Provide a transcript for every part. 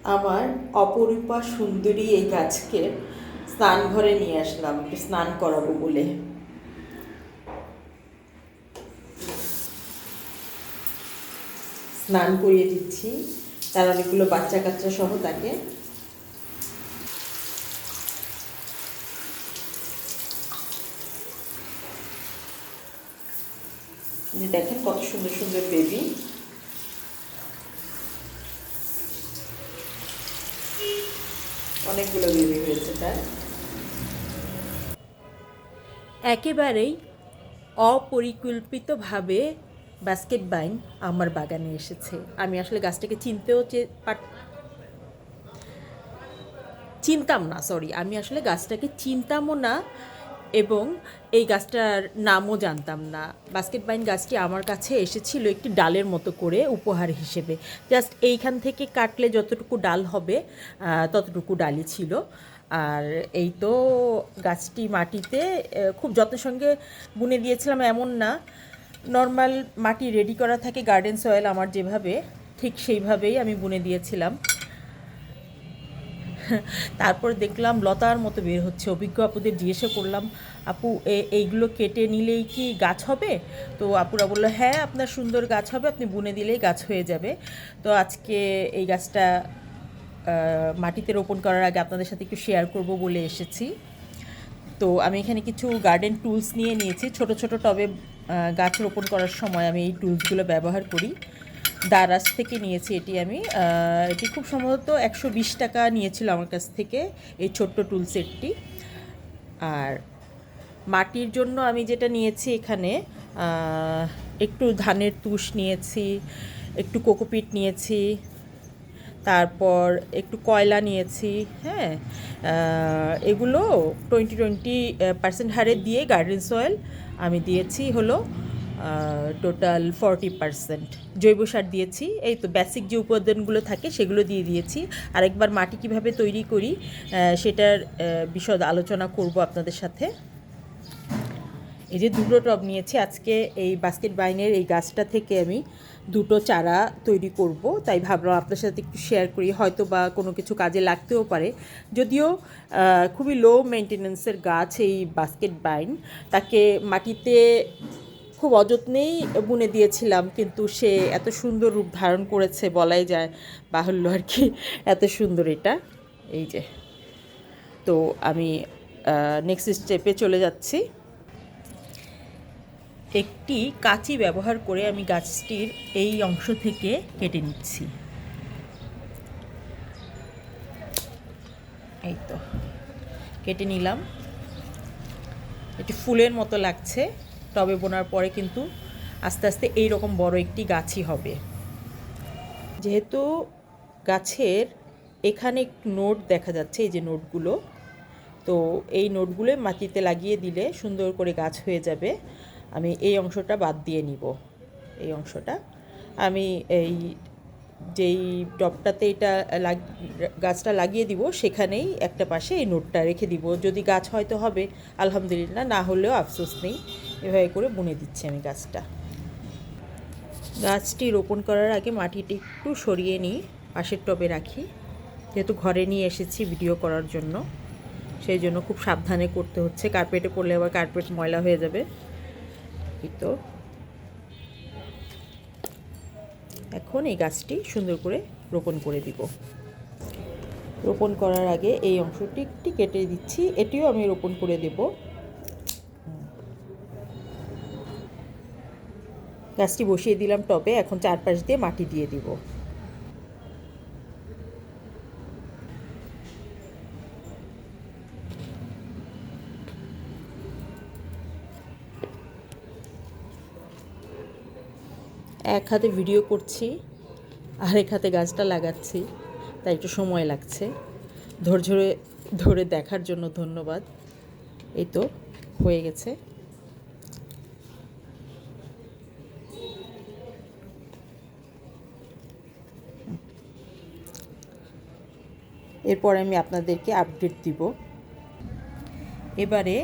আমার অপরূপা সুন্দরী এই গাছকে স্নান ঘরে নিয়ে আসলাম একটু স্নান করাবো বলে। স্নান করিয়ে দিচ্ছি, তার অনেকগুলো বাচ্চা কাচ্চা সহ তাকে। দেখেন কত সুন্দর সুন্দর বেবি। অনেকগুলো বেবি হয়েছে তার। একেবারেই অপরিকল্পিতভাবে বাস্কেট বাইন আমার বাগানে এসেছে। আমি আসলে গাছটাকে চিনতাম না, আমি আসলে গাছটাকে চিনতামও না, এবং এই গাছটার নামও জানতাম না। বাস্কেট বাইন গাছটি আমার কাছে এসেছিল একটি ডালের মতো করে উপহার হিসেবে। জাস্ট এইখান থেকে কাটলে যতটুকু ডাল হবে ততটুকু ডালই ছিল। আর এই তো গাছটি মাটিতে খুব যত্নের সঙ্গে বুনে দিয়েছিলাম এমন না, নর্মাল মাটি রেডি করা থাকে গার্ডেন সয়েল আমার যেভাবে, ঠিক সেইভাবেই আমি বুনে দিয়েছিলাম। তারপর দেখলাম লতার মতো বের হচ্ছে। অভিজ্ঞ আপুদের জিজ্ঞাসা করলাম, আপু এইগুলো কেটে নিলেই কি গাছ হবে? তো আপুরা বললো, হ্যাঁ আপনার সুন্দর গাছ হবে, আপনি বুনে দিলেই গাছ হয়ে যাবে। তো আজকে এই গাছটা মাটিতে রোপণ করার আগে আপনাদের সাথে একটু শেয়ার করব বলে এসেছি। তো আমি এখানে কিছু গার্ডেন টুলস নিয়ে নিয়েছি। ছোট ছোট টবে গাছ রোপণ করার সময় আমি এই টুলসগুলো ব্যবহার করি। দারাজ থেকে নিয়েছি এটি আমি। এটি খুব সম্ভবত 120 টাকা নিয়েছিল আমার কাছ থেকে এই ছোট্ট টুল সেটটি। আর মাটির জন্য আমি যেটা নিয়েছি এখানে, একটু ধানের তুষ নিয়েছি, একটু কোকোপিট নিয়েছি, তারপর একটু কয়লা নিয়েছি। হ্যাঁ, এগুলো 20-20% হারে দিয়ে গার্ডেন সয়েল আমি দিয়েছি হলো টোটাল 40%। জৈব সার দিয়েছি। এই তো বেসিক যে উপাদানগুলো থাকে সেগুলো দিয়ে দিয়েছি। আরেকবার মাটি কিভাবে তৈরি করি সেটার বিশদ আলোচনা করব আপনাদের সাথে। এই যে দুটো টব নিয়েছি আজকে, এই বাস্কেট বাইনের এই গাছটা থেকে আমি দুটো চারা তৈরি করব, তাই ভাবলাম আপনার সাথে একটু শেয়ার করি, হয়তো বা কোনো কিছু কাজে লাগতেও পারে। যদিও খুবই লো মেনটেন্যান্সের গাছ এই বাস্কেট বাইন, তাকে মাটিতে খুব অযত্নেই বুনে দিয়েছিলাম, কিন্তু সে এত সুন্দর রূপ ধারণ করেছে বলাই যায় বাহুল্য আর কি। এত সুন্দর এটা। এই যে, তো আমি নেক্সট স্টেপে চলে যাচ্ছি। একটি কাঁচি ব্যবহার করে আমি গাছটির এই অংশ থেকে কেটে নিচ্ছি। এই তো কেটে নিলাম। এটি ফুলের মতো লাগছে, টবে বোনার পরে কিন্তু আস্তে আস্তে এই রকম বড় একটি গাছই হবে। যেহেতু গাছের এখানে নোট দেখা যাচ্ছে, এই যে নোটগুলো, তো এই নোটগুলো মাটিতে লাগিয়ে দিলে সুন্দর করে গাছ হয়ে যাবে। আমি এই অংশটা বাদ দিয়ে নিব। এই অংশটা আমি এই যেই টবটাতে এটা গাছটা লাগিয়ে দিব সেখানেই একটা পাশে এই নোটটা রেখে দিব। যদি গাছ হয়তো হবে আলহামদুলিল্লাহ, না হলেও আফসোস নেই। এভাবে করে বুনে দিচ্ছি আমি গাছটা। গাছটি রোপণ করার আগে মাটিটি একটু সরিয়ে নিই, পাশের টবে রাখি। যেহেতু ঘরে নিয়ে এসেছি ভিডিও করার জন্য, সেই জন্য খুব সাবধানে করতে হচ্ছে। কার্পেটে পড়লে আবার কার্পেট ময়লা হয়ে যাবে। এই তো এখন এই গাছটি সুন্দর করে রোপণ করে দিব। রোপণ করার আগে এই অংশটি একটি কেটে দিচ্ছি, এটিও আমি রোপণ করে দেব। গাছটি বসিয়ে দিলাম টবে, এখন চারপাশ দিয়ে মাটি দিয়ে দিব। এক হাতে ভিডিও করছি, আরেক হাতে গাছটা লাগাচ্ছি, তাই একটু সময় লাগছে। ধৈর্য ধরে দেখার জন্য ধন্যবাদ। এই তো হয়ে গেছে। এরপর আমি আপনাদেরকে আপডেট দিব। এবারে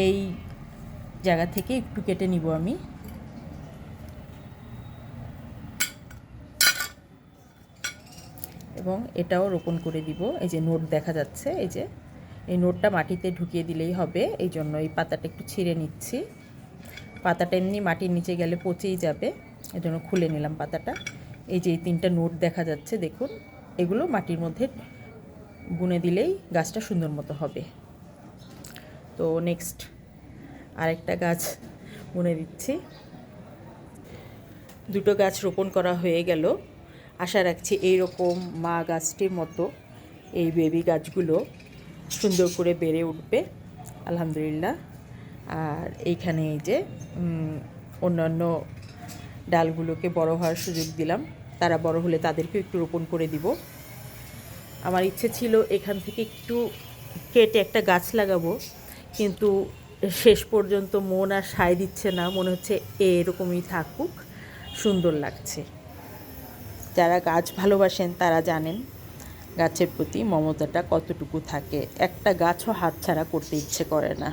এই জায়গা থেকে একটু কেটে নিব আমি। এবং এটাও রোপণ করে দিব। এই যে নোট দেখা যাচ্ছে, এই যে এই নোটটা মাটিতে ঢুকিয়ে দিলেই হবে, এই জন্য এই পাতাটা একটু ছিঁড়ে নিচ্ছি। পাতাটা এমনি মাটির নিচে গেলে পচেই যাবে, এই জন্য খুলে নিলাম পাতাটা। এই যে এই 3টা নোট দেখা যাচ্ছে, দেখুন এগুলো মাটির মধ্যে বুনে দিলেই গাছটা সুন্দর মতো হবে। তো নেক্সট আরেকটা গাছ বুনে দিচ্ছি। 2টো গাছ রোপণ করা হয়ে গেল। আশা রাখছি এইরকম মা গাছটির মতো এই বেবি গাছগুলো সুন্দর করে বেড়ে উঠবে, আলহামদুলিল্লাহ। আর এইখানে এই যে অন্যান্য ডালগুলোকে বড় হওয়ার সুযোগ দিলাম, তারা বড় হলে তাদেরকেও একটু রোপণ করে দিব। আমার ইচ্ছে ছিল এখান থেকে একটু কেটে একটা গাছ লাগাবো, কিন্তু শেষ পর্যন্ত মন আর সায় দিচ্ছে না, মনে হচ্ছে এরকমই থাকুক, সুন্দর লাগছে। যারা গাছ ভালোবাসেন তারা জানেন গাছের প্রতি মমতাটা কতটুকু থাকে। একটা গাছও হাতছাড়া করতে ইচ্ছে করে না।